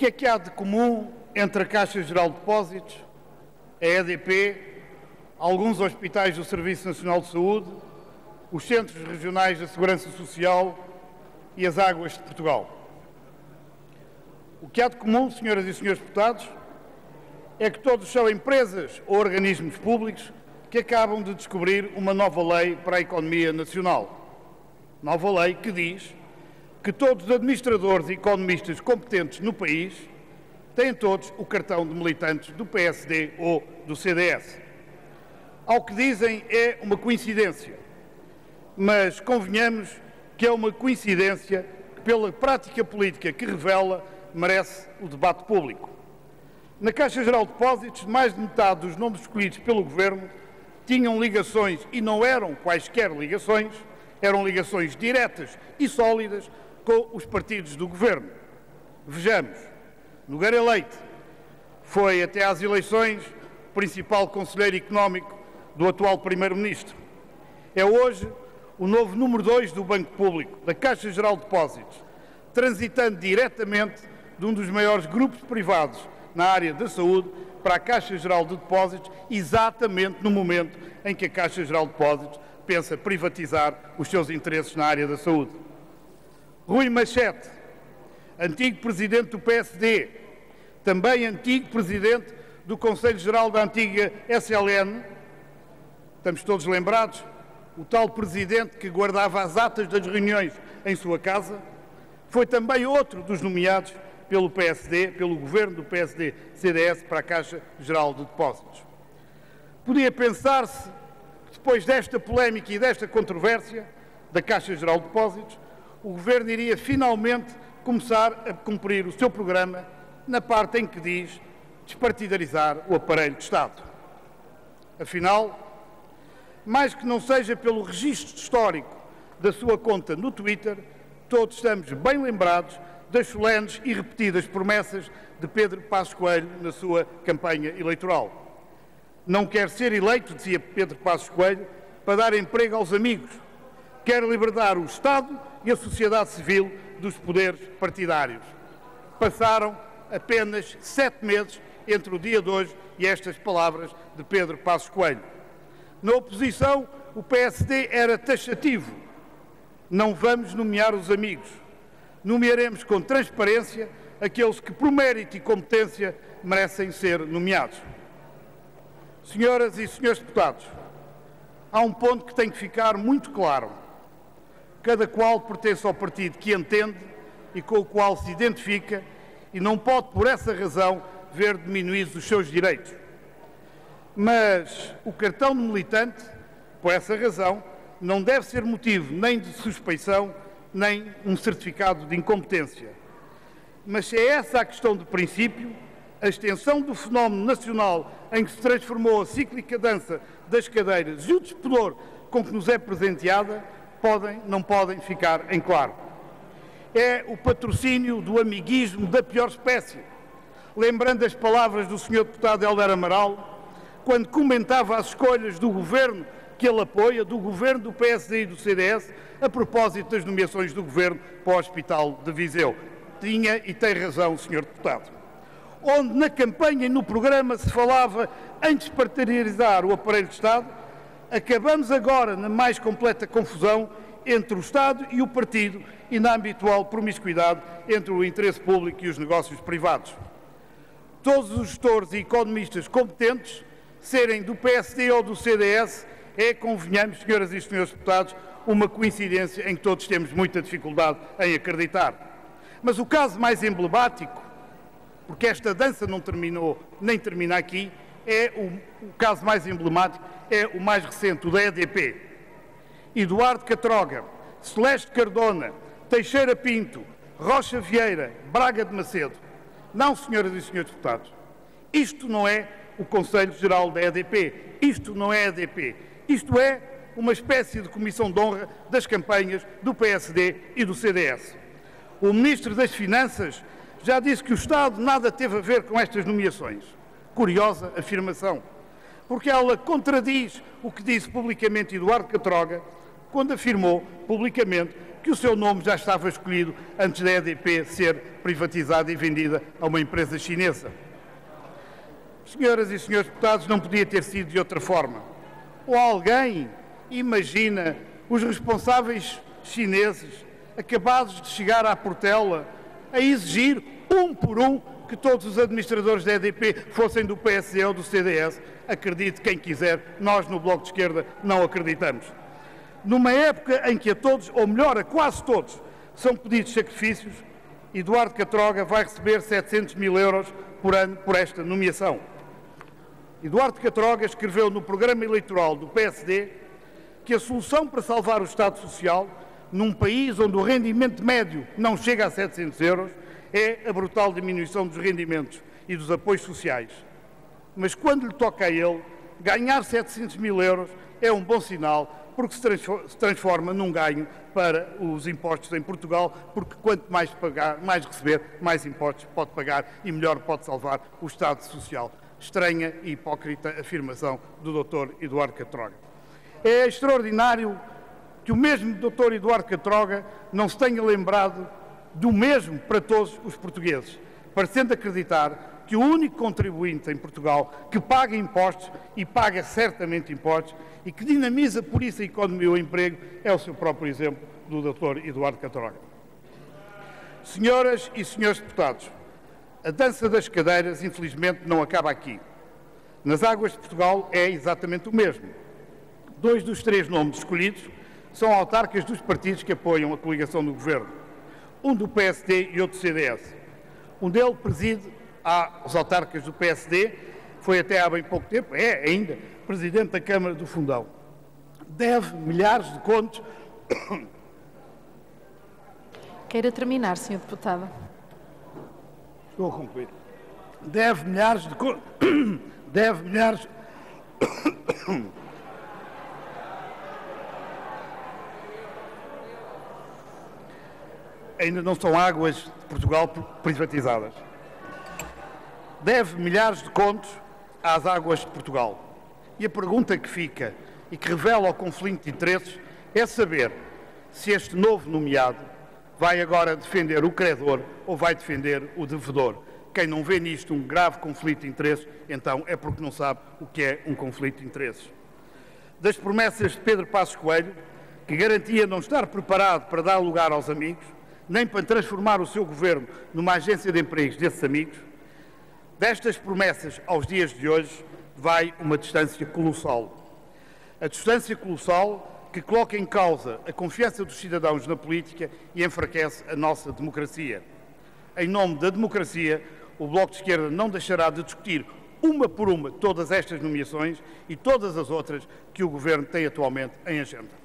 que é que há de comum entre a Caixa Geral de Depósitos, a EDP, alguns hospitais do Serviço Nacional de Saúde, os Centros Regionais da Segurança Social e as Águas de Portugal? O que há de comum, senhoras e senhores deputados, é que todos são empresas ou organismos públicos que acabam de descobrir uma nova lei para a economia nacional. Nova lei que diz que todos os administradores e economistas competentes no país têm todos o cartão de militantes do PSD ou do CDS. Ao que dizem, é uma coincidência, mas convenhamos que é uma coincidência que, pela prática política que revela, merece o debate público. Na Caixa Geral de Depósitos, mais de metade dos nomes escolhidos pelo Governo tinham ligações, e não eram quaisquer ligações, eram ligações diretas e sólidas com os partidos do Governo. Vejamos, Nogueira Leite foi até às eleições o principal conselheiro económico do atual Primeiro-Ministro. É hoje o novo número 2 do Banco Público, da Caixa Geral de Depósitos, transitando diretamente de um dos maiores grupos privados na área da saúde para a Caixa Geral de Depósitos, exatamente no momento em que a Caixa Geral de Depósitos pensa privatizar os seus interesses na área da saúde. Rui Machete, antigo presidente do PSD, também antigo presidente do Conselho Geral da antiga SLN, estamos todos lembrados, o tal presidente que guardava as atas das reuniões em sua casa, foi também outro dos nomeados pelo PSD, pelo governo do PSD-CDS para a Caixa Geral de Depósitos. Podia pensar-se que depois desta polémica e desta controvérsia da Caixa Geral de Depósitos, o Governo iria finalmente começar a cumprir o seu programa na parte em que diz despartidarizar o aparelho de Estado. Afinal, mais que não seja pelo registro histórico da sua conta no Twitter, todos estamos bem lembrados das solenes e repetidas promessas de Pedro Passos Coelho na sua campanha eleitoral. Não quer ser eleito, dizia Pedro Passos Coelho, para dar emprego aos amigos. Quer libertar o Estado e a sociedade civil dos poderes partidários. Passaram apenas 7 meses entre o dia de hoje e estas palavras de Pedro Passos Coelho. Na oposição, o PSD era taxativo. Não vamos nomear os amigos. Nomearemos com transparência aqueles que, por mérito e competência, merecem ser nomeados. Senhoras e senhores deputados, há um ponto que tem que ficar muito claro. Cada qual pertence ao partido que entende e com o qual se identifica e não pode, por essa razão, ver diminuídos os seus direitos. Mas o cartão de militante, por essa razão, não deve ser motivo nem de suspeição, nem um certificado de incompetência. Mas se é essa a questão de princípio, a extensão do fenómeno nacional em que se transformou a cíclica dança das cadeiras e o despudor com que nos é presenteada, não podem ficar em claro. É o patrocínio do amiguismo da pior espécie. Lembrando as palavras do Sr. Deputado Hélder Amaral, quando comentava as escolhas do Governo que ele apoia, do Governo do PSD e do CDS, a propósito das nomeações do Governo para o Hospital de Viseu. Tinha e tem razão, Sr. Deputado. Onde na campanha e no programa se falava em despartidarizar o aparelho de Estado, acabamos agora na mais completa confusão entre o Estado e o partido e na habitual promiscuidade entre o interesse público e os negócios privados. Todos os gestores e economistas competentes, serem do PSD ou do CDS, é, convenhamos, senhoras e senhores deputados, uma coincidência em que todos temos muita dificuldade em acreditar. Mas o caso mais emblemático, porque esta dança não terminou nem termina aqui, o caso mais emblemático é o mais recente, o da EDP. Eduardo Catroga, Celeste Cardona, Teixeira Pinto, Rocha Vieira, Braga de Macedo. Não, senhoras e senhores deputados, isto não é o Conselho Geral da EDP, isto não é a EDP, isto é uma espécie de comissão de honra das campanhas do PSD e do CDS. O Ministro das Finanças já disse que o Estado nada teve a ver com estas nomeações. Curiosa afirmação, porque ela contradiz o que disse publicamente Eduardo Catroga, quando afirmou publicamente que o seu nome já estava escolhido antes da EDP ser privatizada e vendida a uma empresa chinesa. Senhoras e senhores deputados, não podia ter sido de outra forma. Ou alguém imagina os responsáveis chineses acabados de chegar à Portela a exigir, um por um, que todos os administradores da EDP fossem do PSD ou do CDS? Acredite quem quiser, nós no Bloco de Esquerda não acreditamos. Numa época em que a todos, ou melhor, a quase todos, são pedidos sacrifícios, Eduardo Catroga vai receber 700 mil euros por ano por esta nomeação. Eduardo Catroga escreveu no programa eleitoral do PSD que a solução para salvar o Estado Social, num país onde o rendimento médio não chega a 700 euros, é a brutal diminuição dos rendimentos e dos apoios sociais. Mas quando lhe toca a ele, ganhar 700 mil euros é um bom sinal, porque se transforma num ganho para os impostos em Portugal, porque quanto mais pagar, mais receber, mais impostos pode pagar e melhor pode salvar o Estado Social. Estranha e hipócrita afirmação do Dr. Eduardo Catroga. É extraordinário que o mesmo Dr. Eduardo Catroga não se tenha lembrado do mesmo para todos os portugueses, parecendo acreditar que o único contribuinte em Portugal que paga impostos, e paga certamente impostos, e que dinamiza por isso a economia e o emprego, é o seu próprio exemplo do Dr. Eduardo Catroga. Senhoras e senhores deputados, a dança das cadeiras, infelizmente, não acaba aqui. Nas águas de Portugal é exatamente o mesmo. 2 dos 3 nomes escolhidos são autarcas dos partidos que apoiam a coligação do Governo. Um do PSD e outro do CDS. Um deles preside os autarcas do PSD, foi até há bem pouco tempo, é ainda, presidente da Câmara do Fundão. Deve milhares de contos... Queira terminar, Sr. Deputado. Estou a concluir. Deve milhares de contos... Deve milhares... Ainda não são águas de Portugal privatizadas. Deve milhares de contos às águas de Portugal. E a pergunta que fica e que revela o conflito de interesses é saber se este novo nomeado vai agora defender o credor ou vai defender o devedor. Quem não vê nisto um grave conflito de interesses, então é porque não sabe o que é um conflito de interesses. Das promessas de Pedro Passos Coelho, que garantia não estar preparado para dar lugar aos amigos, nem para transformar o seu governo numa agência de empregos desses amigos, destas promessas aos dias de hoje vai uma distância colossal. A distância colossal que coloca em causa a confiança dos cidadãos na política e enfraquece a nossa democracia. Em nome da democracia, o Bloco de Esquerda não deixará de discutir uma por uma todas estas nomeações e todas as outras que o Governo tem atualmente em agenda.